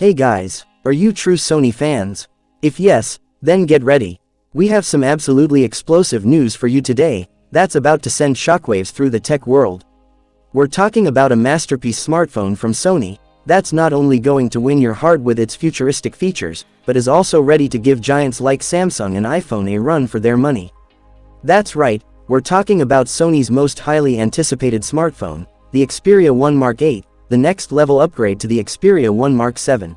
Hey guys, are you true Sony fans? If yes, then get ready. We have some absolutely explosive news for you today, that's about to send shockwaves through the tech world. We're talking about a masterpiece smartphone from Sony, that's not only going to win your heart with its futuristic features, but is also ready to give giants like Samsung and iPhone a run for their money. That's right, we're talking about Sony's most highly anticipated smartphone, the Xperia 1 Mark 8, the next level upgrade to the Xperia 1 Mark 7.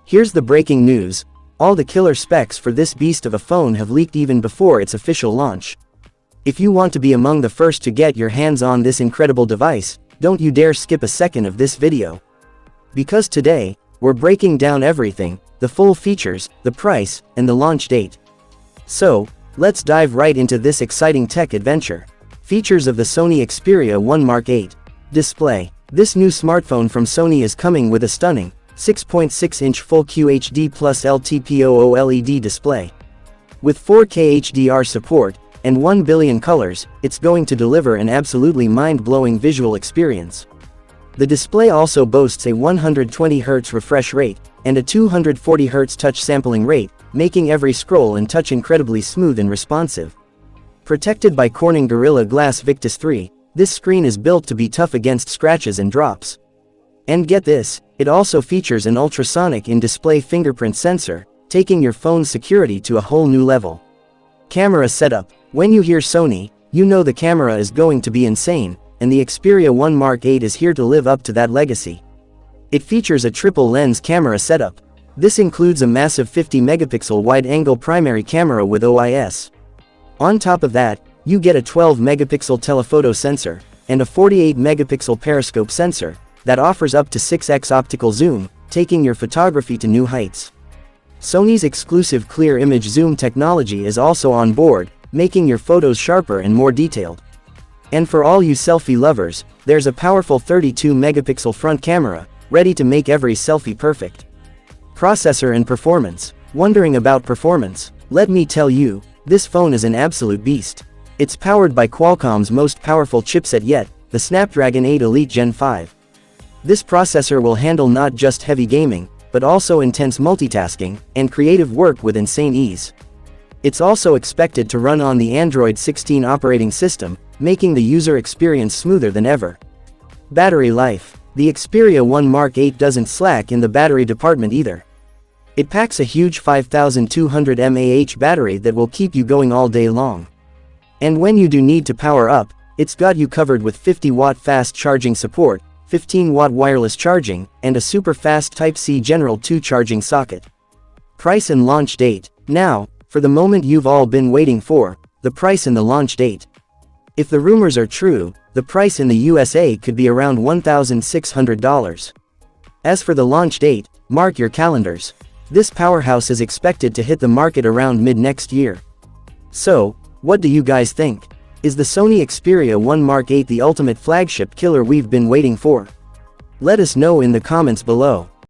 Here's the breaking news, all the killer specs for this beast of a phone have leaked even before its official launch. If you want to be among the first to get your hands on this incredible device, don't you dare skip a second of this video. Because today, we're breaking down everything, the full features, the price, and the launch date. So, let's dive right into this exciting tech adventure. Features of the Sony Xperia 1 Mark 8. Display. This new smartphone from Sony is coming with a stunning 6.6-inch Full QHD plus LTPO OLED display. With 4K HDR support and 1 billion colors, it's going to deliver an absolutely mind-blowing visual experience. The display also boasts a 120Hz refresh rate and a 240Hz touch sampling rate, making every scroll and touch incredibly smooth and responsive. Protected by Corning Gorilla Glass Victus 3, this screen is built to be tough against scratches and drops. And get this, it also features an ultrasonic in-display fingerprint sensor, taking your phone's security to a whole new level. Camera setup. When you hear Sony, you know the camera is going to be insane, and the Xperia 1 Mark 8 is here to live up to that legacy. It features a triple-lens camera setup. This includes a massive 50-megapixel wide-angle primary camera with OIS. On top of that, you get a 12-megapixel telephoto sensor, and a 48-megapixel periscope sensor, that offers up to 6x optical zoom, taking your photography to new heights. Sony's exclusive clear image zoom technology is also on board, making your photos sharper and more detailed. And for all you selfie lovers, there's a powerful 32-megapixel front camera, ready to make every selfie perfect. Processor and performance. Wondering about performance? Let me tell you, this phone is an absolute beast. It's powered by Qualcomm's most powerful chipset yet, the Snapdragon 8 Elite Gen 5. This processor will handle not just heavy gaming, but also intense multitasking and creative work with insane ease. It's also expected to run on the Android 16 operating system, making the user experience smoother than ever. Battery life. The Xperia 1 Mark 8 doesn't slack in the battery department either. It packs a huge 5200 mAh battery that will keep you going all day long. And when you do need to power up, it's got you covered with 50-watt fast charging support, 15-watt wireless charging, and a super fast Type-C General 2 charging socket. Price and launch date. Now, for the moment you've all been waiting for, the price and the launch date. If the rumors are true, the price in the USA could be around $1,600. As for the launch date, mark your calendars. This powerhouse is expected to hit the market around mid-next year. So, what do you guys think? Is the Sony Xperia 1 Mark 8 the ultimate flagship killer we've been waiting for? Let us know in the comments below.